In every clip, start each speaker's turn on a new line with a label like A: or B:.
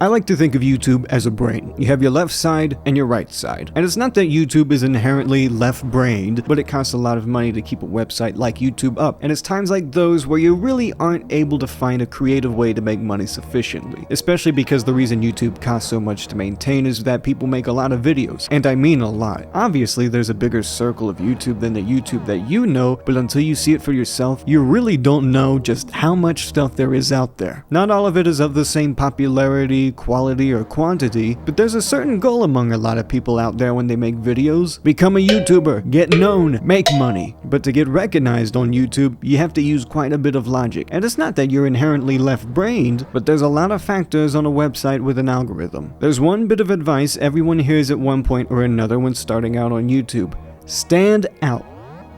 A: I like to think of YouTube as a brain. You have your left side and your right side. And it's not that YouTube is inherently left-brained, but it costs a lot of money to keep a website like YouTube up. And it's times like those where you really aren't able to find a creative way to make money sufficiently. Especially because the reason YouTube costs so much to maintain is that people make a lot of videos. And I mean a lot. Obviously, there's a bigger circle of YouTube than the YouTube that you know, but until you see it for yourself, you really don't know just how much stuff there is out there. Not all of it is of the same popularity, quality, or quantity, but there's a certain goal among a lot of people out there when they make videos. Become a YouTuber, get known, make money. But to get recognized on YouTube, you have to use quite a bit of logic. And it's not that you're inherently left-brained, but there's a lot of factors on a website with an algorithm. There's one bit of advice everyone hears at one point or another when starting out on YouTube. Stand out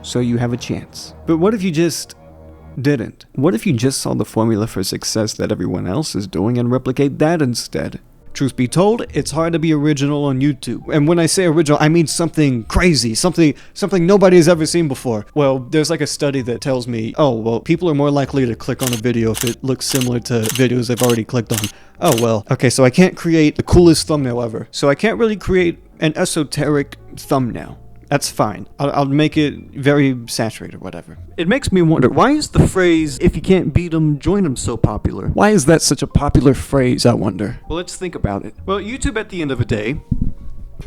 A: so you have a chance. But what if you just didn't? What if you just saw the formula for success that everyone else is doing and replicate that instead? Truth be told, it's hard to be original on YouTube. And when I say original, I mean something crazy, something nobody has ever seen before. Well, there's like a study that tells me, oh, well, people are more likely to click on a video if it looks similar to videos they've already clicked on. Oh, well, okay, so I can't create the coolest thumbnail ever. So I can't really create an esoteric thumbnail. That's fine. I'll make it very saturated, whatever. It makes me wonder, why is the phrase, if you can't beat 'em, join 'em so popular? Why is that such a popular phrase, I wonder? Well, let's think about it. Well, YouTube at the end of the day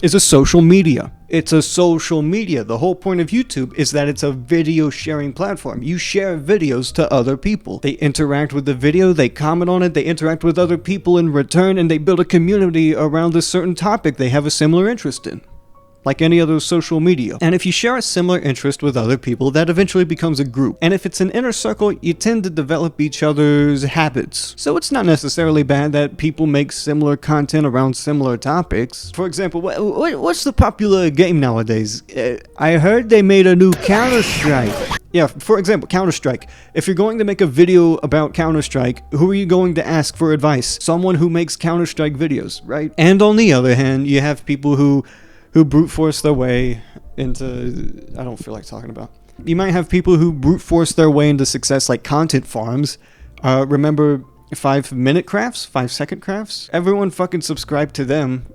A: is a social media. It's a social media. The whole point of YouTube is that it's a video sharing platform. You share videos to other people. They interact with the video, they comment on it, they interact with other people in return, and they build a community around a certain topic they have a similar interest in. Like any other social media. And if you share a similar interest with other people, that eventually becomes a group. And if it's an inner circle, you tend to develop each other's habits. So it's not necessarily bad that people make similar content around similar topics. For example, what's the popular game nowadays? I heard they made a new Counter-Strike. Yeah, for example, Counter-Strike. If you're going to make a video about Counter-Strike, who are you going to ask for advice? Someone who makes Counter-Strike videos, right? And on the other hand, you have people who brute force their way into, I don't feel like talking about. You might have people who brute force their way into success like content farms. Remember 5-minute crafts, 5-second crafts? Everyone fucking subscribed to them,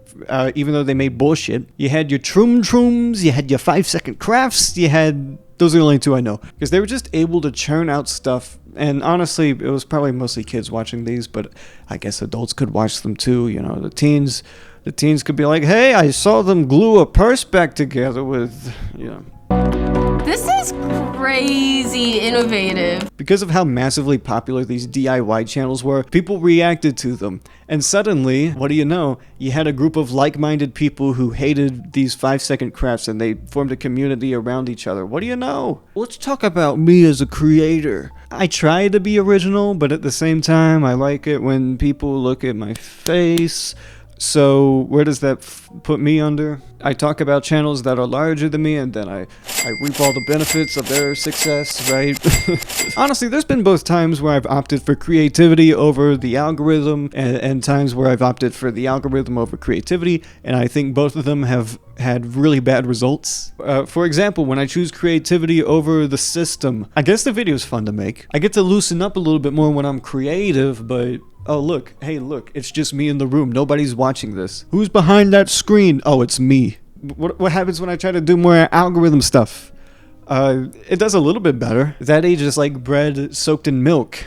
A: even though they made bullshit. You had your Trooms, you had your 5-second crafts, those are the only two I know. Because they were just able to churn out stuff. And honestly, it was probably mostly kids watching these, but I guess adults could watch them too. You know, the teens could be like, hey, I saw them glue a purse back together with, you know.
B: This is crazy innovative.
A: Because of how massively popular these DIY channels were, people reacted to them. And suddenly, what do you know? You had a group of like-minded people who hated these 5-second crafts and they formed a community around each other. What do you know? Let's talk about me as a creator. I try to be original, but at the same time, I like it when people look at my face. So where does that put me under? I talk about channels that are larger than me, and then I reap all the benefits of their success, right? Honestly, there's been both times where I've opted for creativity over the algorithm, and times where I've opted for the algorithm over creativity, and I think both of them have had really bad results. For example, when I choose creativity over the system, I guess the video's fun to make. I get to loosen up a little bit more when I'm creative, but oh look, hey look, it's just me in the room, nobody's watching this. Who's behind that screen? Oh, it's me. What happens when I try to do more algorithm stuff? It does a little bit better. That age is like bread soaked in milk.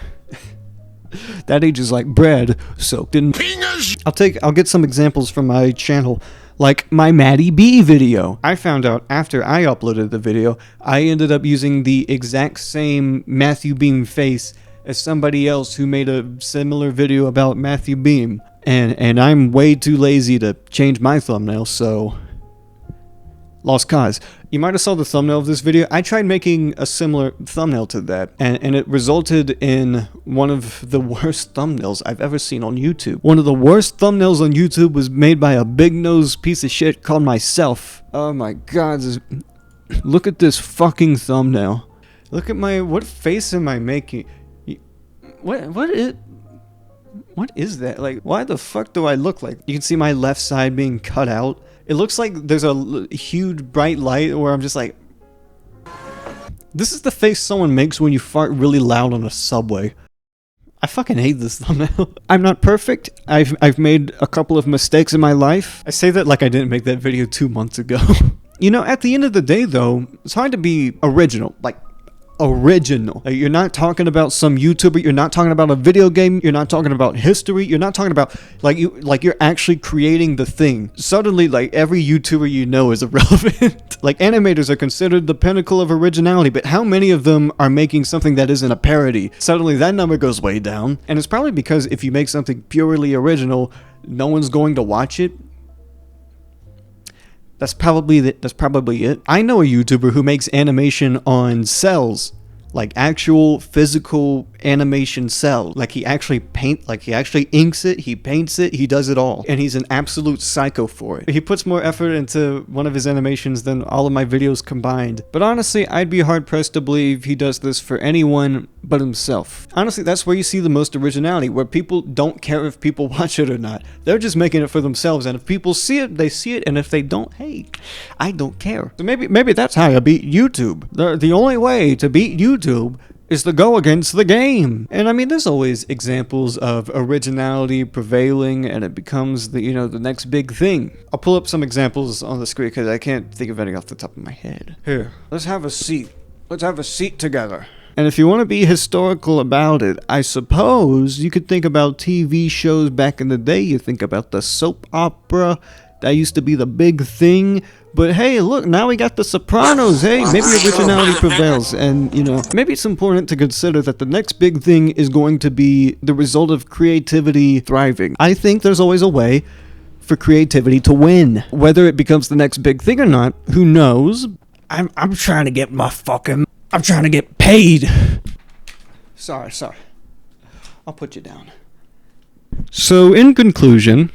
A: That age is like bread soaked in penis. I'll get some examples from my channel. Like my Maddie B video. I found out after I uploaded the video, I ended up using the exact same Matthew Beam face as somebody else who made a similar video about Matthew Beam. And I'm way too lazy to change my thumbnail, so lost cause. You might have saw the thumbnail of this video. I tried making a similar thumbnail to that, and it resulted in one of the worst thumbnails I've ever seen on YouTube. One of the worst thumbnails on YouTube was made by a big-nosed piece of shit called myself. Oh my god, look at this fucking thumbnail. Look at what face am I making? What is that? Like, why the fuck do I look like? You can see my left side being cut out. It looks like there's a huge bright light where I'm just like, this is the face someone makes when you fart really loud on a subway. I fucking hate this thumbnail. I'm not perfect. I've made a couple of mistakes in my life. I say that like I didn't make that video 2 months ago. You know, at the end of the day though, it's hard to be original. Like, original. Like, you're not talking about some YouTuber, you're not talking about a video game, you're not talking about history, you're not talking about you're actually creating the thing. Suddenly, like, every YouTuber you know is irrelevant. Like, animators are considered the pinnacle of originality, but how many of them are making something that isn't a parody? Suddenly that number goes way down. And it's probably because if you make something purely original, no one's going to watch it. That's probably it. I know a YouTuber who makes animation on cells, like actual physical animation cell. Like he actually inks it, he paints it, he does it all. And he's an absolute psycho for it. He puts more effort into one of his animations than all of my videos combined. But honestly, I'd be hard pressed to believe he does this for anyone but himself. Honestly, that's where you see the most originality, where people don't care if people watch it or not. They're just making it for themselves, and if people see it, they see it, and if they don't, hey, I don't care. So maybe that's how you beat YouTube. The only way to beat YouTube is to go against the game. And I mean, there's always examples of originality prevailing and it becomes the next big thing. I'll pull up some examples on the screen because I can't think of any off the top of my head. Here, let's have a seat. Let's have a seat together. And if you want to be historical about it, I suppose you could think about TV shows back in the day. You think about the soap opera. That used to be the big thing. But hey, look, now we got The Sopranos. Hey, maybe originality prevails. And, maybe it's important to consider that the next big thing is going to be the result of creativity thriving. I think there's always a way for creativity to win. Whether it becomes the next big thing or not, who knows? I'm trying to get I'm trying to get paid. Sorry. I'll put you down. So, in conclusion,